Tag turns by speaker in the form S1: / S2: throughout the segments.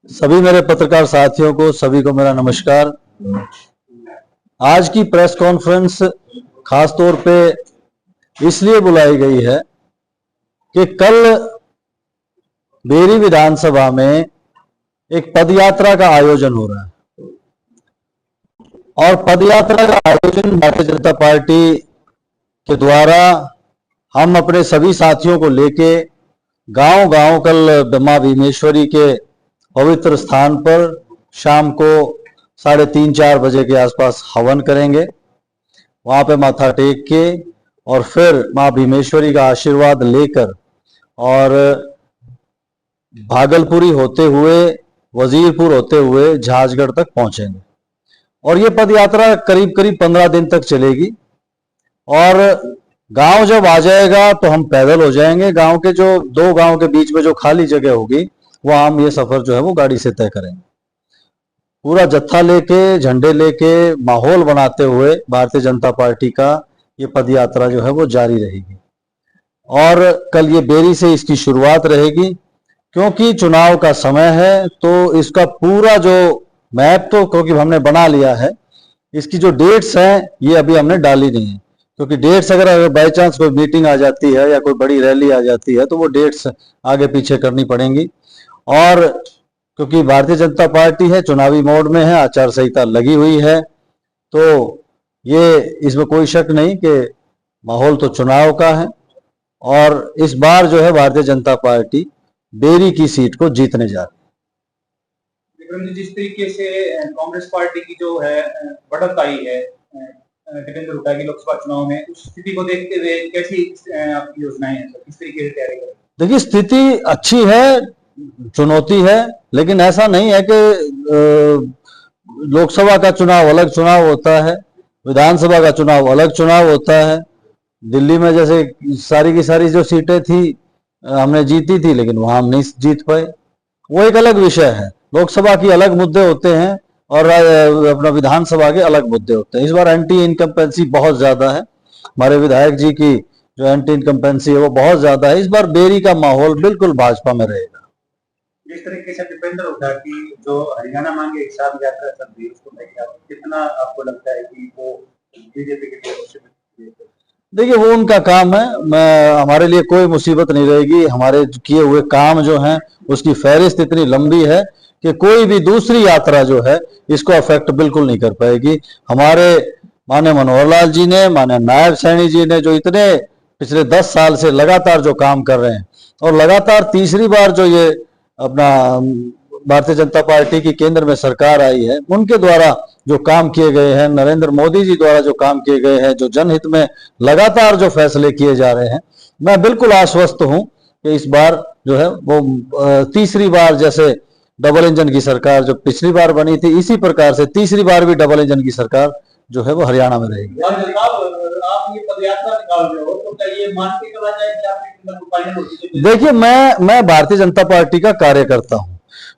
S1: सभी मेरे पत्रकार साथियों को सभी को मेरा नमस्कार। आज की प्रेस कॉन्फ्रेंस खास तौर पे इसलिए बुलाई गई है कि कल बेरी विधानसभा में एक पदयात्रा का आयोजन हो रहा है और पदयात्रा का आयोजन भारतीय जनता पार्टी के द्वारा हम अपने सभी साथियों को लेके गांव-गांव कल मां भीमेश्वरी के पवित्र स्थान पर शाम को 3:30-4 बजे के आसपास हवन करेंगे। वहां पे माथा टेक के और फिर मां भीमेश्वरी का आशीर्वाद लेकर और भागलपुरी होते हुए वजीरपुर होते हुए झाजगढ़ तक पहुंचेंगे और ये पद यात्रा करीब करीब 15 दिन तक चलेगी। और गांव जब आ जाएगा तो हम पैदल हो जाएंगे। गांव के जो दो गांव के बीच में जो खाली जगह होगी वहां हम ये सफर जो है वो गाड़ी से तय करेंगे। पूरा जत्था लेके, झंडे लेके, माहौल बनाते हुए भारतीय जनता पार्टी का ये पदयात्रा जो है वो जारी रहेगी और कल ये बेरी से इसकी शुरुआत रहेगी। क्योंकि चुनाव का समय है तो इसका पूरा जो मैप तो क्योंकि हमने बना लिया है, इसकी जो डेट्स हैं ये अभी हमने डाली नहीं है। क्योंकि डेट्स अगर बाई चांस कोई मीटिंग आ जाती है या कोई बड़ी रैली आ जाती है तो वो डेट्स आगे पीछे करनी पड़ेंगी। और क्योंकि भारतीय जनता पार्टी है, चुनावी मोड में है, आचार संहिता लगी हुई है, तो ये इसमें कोई शक नहीं कि माहौल तो चुनाव का है और इस बार जो है भारतीय जनता पार्टी बेरी की सीट को जीतने जा रही है।
S2: विक्रम जी, जिस तरीके से कांग्रेस पार्टी की जो है बढ़त आई है टिकंदर हुड्डा की लोकसभा चुनाव में, उस स्थिति को देखते हुए कैसी आपकी योजनाएं हैं, किस तरीके से तैयारी करें?
S1: देखिए, स्थिति अच्छी है, चुनौती है, लेकिन ऐसा नहीं है कि लोकसभा का चुनाव अलग चुनाव होता है, विधानसभा का चुनाव अलग चुनाव होता है। दिल्ली में जैसे सारी की सारी जो सीटें थी हमने जीती थी, लेकिन वहां हम नहीं जीत पाए, वो एक अलग विषय है। लोकसभा की अलग मुद्दे होते हैं और अपना विधानसभा के अलग मुद्दे होते हैं। इस बार एंटी इनकम्पेंसी बहुत ज्यादा है, हमारे विधायक जी की जो एंटी इनकम्पेंसी है वो बहुत ज्यादा है। इस बार बेरी का माहौल बिल्कुल भाजपा में रहेगा।
S2: जिस तरीके से टिकंदर हुड्डा की जो हरियाणा मांगे एक साथ यात्रा चल रही है, उसको लेकर कितना आपको लगता है कि वो बीजेपी के लिए?
S1: देखिए, वो उनका काम है, हमारे लिए कोई मुसीबत नहीं रहेगी। हमारे किए हुए काम जो हैं उसकी फहरिस्त इतनी लंबी है कि कोई भी दूसरी यात्रा जो है इसको अफेक्ट बिल्कुल नहीं कर पाएगी। हमारे माननीय मनोहर लाल जी ने, माननीय नायब सैनी जी ने जो इतने पिछले 10 साल से लगातार जो काम कर रहे हैं और लगातार तीसरी बार जो ये अपना भारतीय जनता पार्टी की केंद्र में सरकार आई है, उनके द्वारा जो काम किए गए हैं, नरेंद्र मोदी जी द्वारा जो काम किए गए हैं, जो जनहित में लगातार जो फैसले किए जा रहे हैं, मैं बिल्कुल आश्वस्त हूं कि इस बार जो है वो तीसरी बार जैसे डबल इंजन की सरकार जो पिछली बार बनी थी, इसी प्रकार से तीसरी बार भी डबल इंजन की सरकार जो है वो हरियाणा में रहेगी।
S2: आप ये पदयात्रा निकाल रहे हो तो क्या ये मान के चला जाए कि आपने फाइनल हो चुकी है?
S1: देखिए, मैं भारतीय जनता पार्टी का कार्यकर्ता हूं।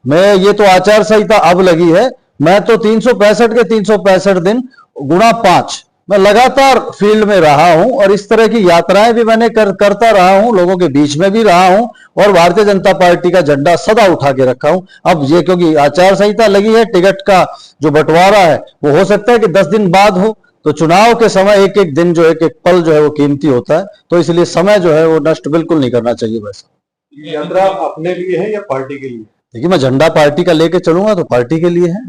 S1: मैं ये तो आचार संहिता अब लगी है, मैं तो 365 के 365 दिन गुणा 5 मैं लगातार फील्ड में रहा हूं और इस तरह की यात्राएं भी मैंने करता रहा हूं, लोगों के बीच में भी रहा हूं और भारतीय जनता पार्टी का झंडा सदा उठा के रखा हूं। अब ये क्योंकि आचार संहिता लगी है, टिकट का जो बंटवारा है वो हो सकता है कि 10 दिन बाद हो, तो चुनाव के समय एक एक दिन जो एक एक पल जो है वो कीमती होता है, तो इसलिए समय जो है वो नष्ट बिल्कुल नहीं करना चाहिए। वैसा
S3: यात्रा अपने लिए है या पार्टी के लिए?
S1: देखिए, मैं झंडा पार्टी का लेके चलूंगा तो पार्टी के लिए है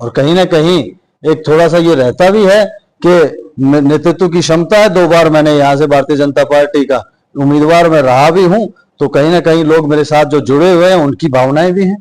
S1: और कहीं ना कहीं एक थोड़ा सा ये रहता भी है कि नेतृत्व की क्षमता है। 2 बार मैंने यहाँ से भारतीय जनता पार्टी का उम्मीदवार में रहा भी हूं, तो कहीं ना कहीं लोग मेरे साथ जो जुड़े हुए हैं उनकी भावनाएं भी हैं।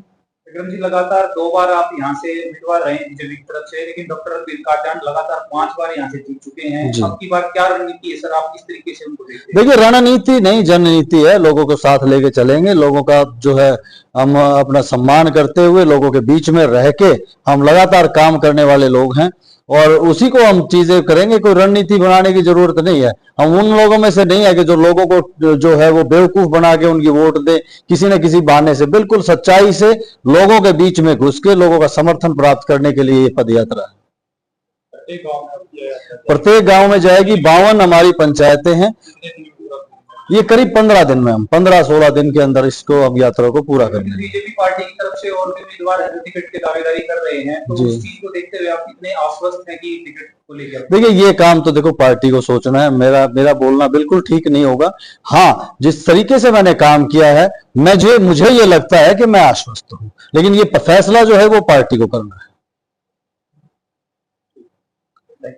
S2: विक्रम जी, लगातार 2 बार आप यहाँ से उम्मीदवार रहे बीजेपी की तरफ से, लेकिन डॉक्टर काटान लगातार 5 बार यहाँ से जीत चुके हैं। अब की बार क्या रणनीति है सर, आप किस तरीके से उनको देखते हैं?
S1: देखिए, रणनीति नहीं जननीति है। लोगों को साथ लेके चलेंगे, लोगों का जो है हम अपना सम्मान करते हुए लोगों के बीच में रह के हम लगातार काम करने वाले लोग हैं और उसी को हम चीजें करेंगे। कोई रणनीति बनाने की जरूरत नहीं है। हम उन लोगों में से नहीं है कि जो लोगों को जो है वो बेवकूफ बना के उनकी वोट दे किसी न किसी बहाने से। बिल्कुल सच्चाई से लोगों के बीच में घुस के लोगों का समर्थन प्राप्त करने के लिए ये पदयात्रा है। प्रत्येक गांव में जाएगी। 52 हमारी पंचायतें हैं। ये करीब 15 दिन में हम 15-16 दिन के अंदर इसको अब यात्रा को पूरा कर लेंगे।
S2: बीजेपी पार्टी की तरफ से और भी उम्मीदवार है जो टिकट की दावेदारी कर रहे हैं, तो
S1: जी।
S2: उस चीज को देखते हुए आप कितने आश्वस्त हैं कि टिकट को लेकर?
S1: देखिए ये काम तो देखो पार्टी को सोचना है, मेरा बोलना बिल्कुल ठीक नहीं होगा। हाँ, जिस तरीके से मैंने काम किया है मुझे ये लगता है कि मैं आश्वस्त हूँ, लेकिन ये फैसला जो है वो पार्टी को करना है।